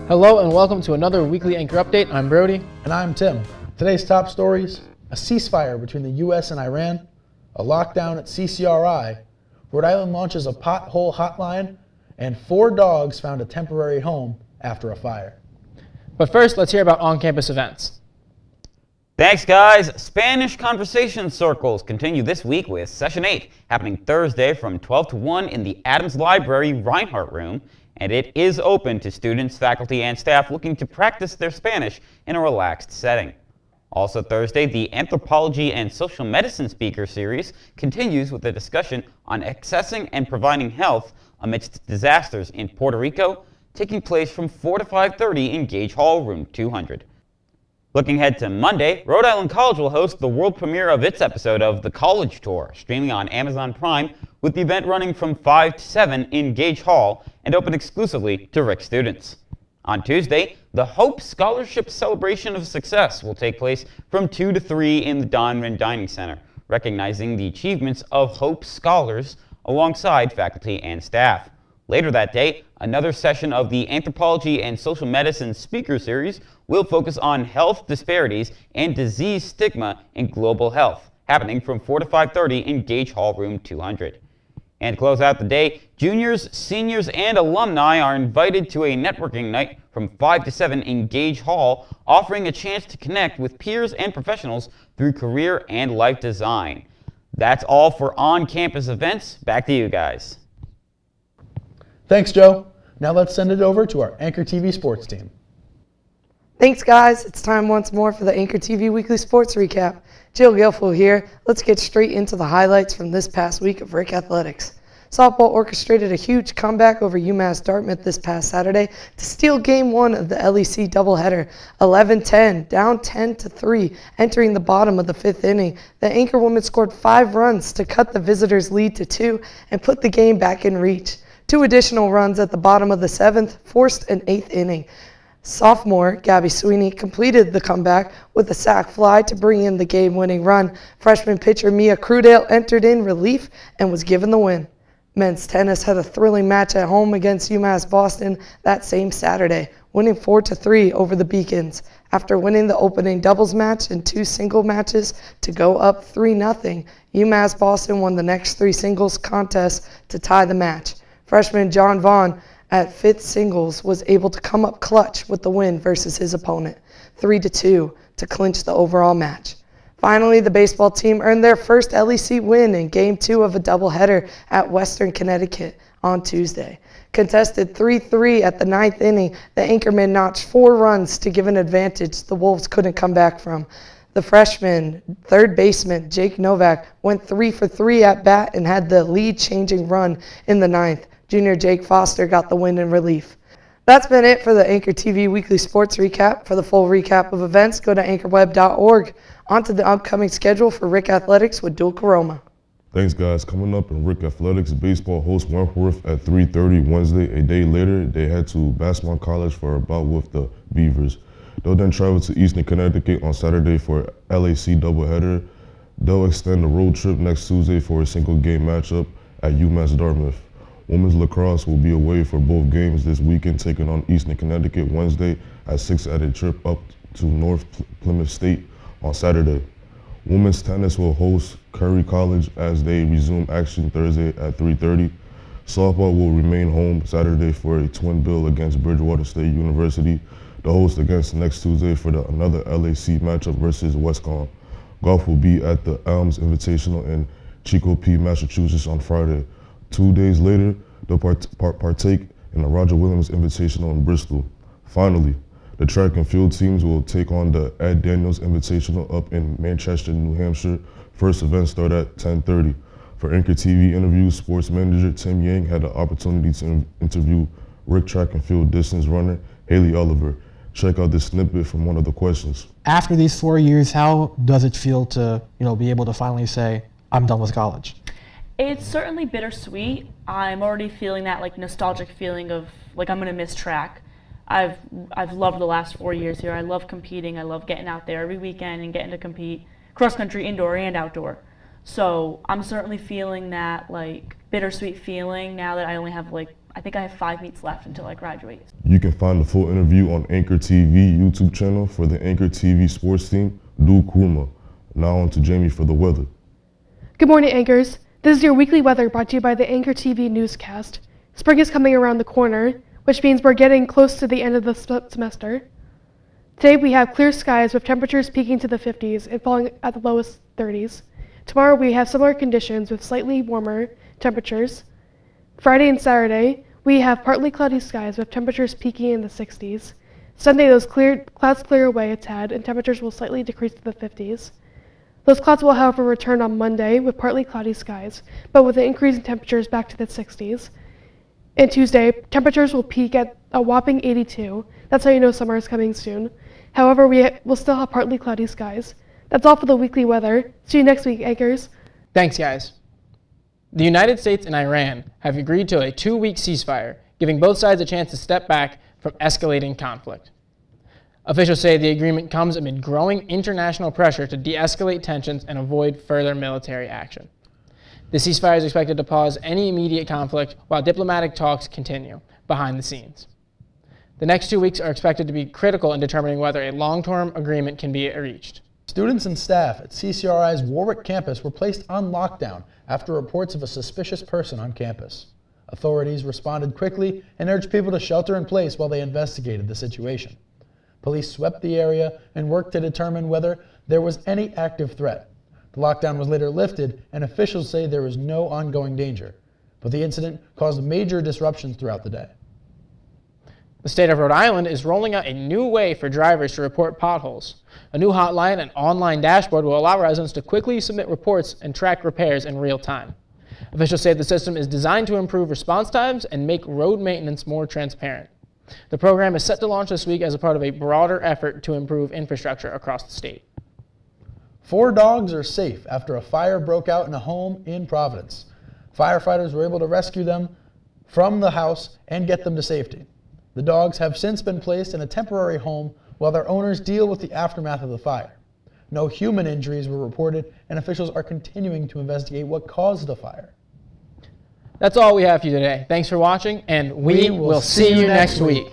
Hello and welcome to another weekly Anchor Update. I'm Brody. And I'm Tim. Today's top stories: a ceasefire between the U.S. and Iran, a lockdown at CCRI, Rhode Island launches a pothole hotline, and 4 dogs found a temporary home after a fire. But first, let's hear about on-campus events. Thanks, guys. Spanish Conversation Circles continue this week with Session 8, happening Thursday from 12 to 1 in the Adams Library Reinhardt Room, and it is open to students, faculty, and staff looking to practice their Spanish in a relaxed setting. Also Thursday, the Anthropology and Social Medicine Speaker Series continues with a discussion on accessing and providing health amidst disasters in Puerto Rico, taking place from 4 to 5:30 in Gage Hall, room 200. Looking ahead to Monday, Rhode Island College will host the world premiere of its episode of The College Tour, streaming on Amazon Prime, with the event running from 5 to 7 in Gage Hall and open exclusively to RIC students. On Tuesday, the Hope Scholarship Celebration of Success will take place from 2 to 3 in the Donran Dining Center, recognizing the achievements of Hope scholars alongside faculty and staff. Later that day, another session of the Anthropology and Social Medicine Speaker Series will focus on health disparities and disease stigma in global health, happening from 4 to 5:30 in Gage Hall, room 200. And to close out the day, juniors, seniors, and alumni are invited to a networking night from 5 to 7 in Gage Hall, offering a chance to connect with peers and professionals through career and life design. That's all for on-campus events. Back to you guys. Thanks, Joe. Now let's send it over to our Anchor TV sports team. Thanks, guys. It's time once more for the Anchor TV Weekly Sports Recap. Jill Guilfoyle here. Let's get straight into the highlights from this past week of RIC Athletics. Softball orchestrated a huge comeback over UMass Dartmouth this past Saturday to steal Game 1 of the LEC doubleheader, 11-10, down 10-3, entering the bottom of the 5th inning. The Anchor women scored 5 runs to cut the visitors' lead to 2 and put the game back in reach. 2 additional runs at the bottom of the 7th forced an 8th inning. Sophomore Gabby Sweeney completed the comeback with a sac fly to bring in the game-winning run. Freshman pitcher Mia Crudale entered in relief and was given the win. Men's tennis had a thrilling match at home against UMass Boston that same Saturday, winning 4-3 over the Beacons. After winning the opening doubles match and 2 single matches to go up 3-0, UMass Boston won the next 3 singles contests to tie the match. Freshman John Vaughn at 5th singles was able to come up clutch with the win versus his opponent, 3-2, to clinch the overall match. Finally, the baseball team earned their first LEC win in Game 2 of a doubleheader at Western Connecticut on Tuesday. Contested 3-3 at the 9th inning, the Anchormen notched 4 runs to give an advantage the Wolves couldn't come back from. The freshman, third baseman Jake Novak, went 3 for 3 at bat and had the lead-changing run in the 9th. Junior Jake Foster got the win in relief. That's been it for the Anchor TV Weekly Sports Recap. For the full recap of events, go to anchorweb.org. On to the upcoming schedule for RIC Athletics with Dual Caroma. Thanks, guys. Coming up in RIC Athletics, baseball hosts Wentworth at 3:30 Wednesday. A day later, they head to Bassmont College for a bout with the Beavers. They'll then travel to Eastern Connecticut on Saturday for LAC doubleheader. They'll extend the road trip next Tuesday for a single-game matchup at UMass Dartmouth. Women's lacrosse will be away for both games this weekend, taking on Eastern Connecticut Wednesday at 6 at a trip up to North Plymouth State on Saturday. Women's tennis will host Curry College as they resume action Thursday at 3:30. Softball will remain home Saturday for a twin bill against Bridgewater State University. The host against next Tuesday for another LAC matchup versus Westcon. Golf will be at the Elms Invitational in Chicopee, Massachusetts on Friday. 2 days later, they'll partake in the Roger Williams Invitational in Bristol. Finally, the track and field teams will take on the Ed Daniels Invitational up in Manchester, New Hampshire. First event start at 10:30. For Anchor TV interviews, sports manager Tim Yang had the opportunity to interview RIC track and field distance runner Haley Oliver. Check out this snippet from one of the questions. After these 4 years, how does it feel to, be able to finally say, I'm done with college? It's certainly bittersweet. I'm already feeling that nostalgic feeling of I'm gonna miss track. I've loved the last 4 years here. I love competing. I love getting out there every weekend and getting to compete cross country, indoor and outdoor. So I'm certainly feeling that bittersweet feeling now that I only have I think I have 5 meets left until I graduate. You can find the full interview on Anchor TV YouTube channel for the Anchor TV sports team, Lou Kurma. Now on to Jamie for the weather. Good morning, Anchors. This is your weekly weather brought to you by the Anchor TV newscast. Spring is coming around the corner, which means we're getting close to the end of the semester. Today we have clear skies with temperatures peaking to the 50s and falling at the lowest 30s. Tomorrow we have similar conditions with slightly warmer temperatures. Friday and Saturday, we have partly cloudy skies with temperatures peaking in the 60s. Sunday, those clouds clear away a tad and temperatures will slightly decrease to the 50s. Those clouds will, however, return on Monday with partly cloudy skies, but with an increase in temperatures back to the 60s. And Tuesday, temperatures will peak at a whopping 82. That's how you know summer is coming soon. However, we'll still have partly cloudy skies. That's all for the weekly weather. See you next week, Anchors. Thanks, guys. The United States and Iran have agreed to a 2-week ceasefire, giving both sides a chance to step back from escalating conflict. Officials say the agreement comes amid growing international pressure to de-escalate tensions and avoid further military action. The ceasefire is expected to pause any immediate conflict while diplomatic talks continue behind the scenes. The next 2 weeks are expected to be critical in determining whether a long-term agreement can be reached. Students and staff at CCRI's Warwick campus were placed on lockdown after reports of a suspicious person on campus. Authorities responded quickly and urged people to shelter in place while they investigated the situation. Police swept the area and worked to determine whether there was any active threat. The lockdown was later lifted, and officials say there is no ongoing danger, but the incident caused major disruptions throughout the day. The state of Rhode Island is rolling out a new way for drivers to report potholes. A new hotline and online dashboard will allow residents to quickly submit reports and track repairs in real time. Officials say the system is designed to improve response times and make road maintenance more transparent. The program is set to launch this week as a part of a broader effort to improve infrastructure across the state. 4 dogs are safe after a fire broke out in a home in Providence. Firefighters were able to rescue them from the house and get them to safety. The dogs have since been placed in a temporary home while their owners deal with the aftermath of the fire. No human injuries were reported, and officials are continuing to investigate what caused the fire. That's all we have for you today. Thanks for watching, and we will see you next week.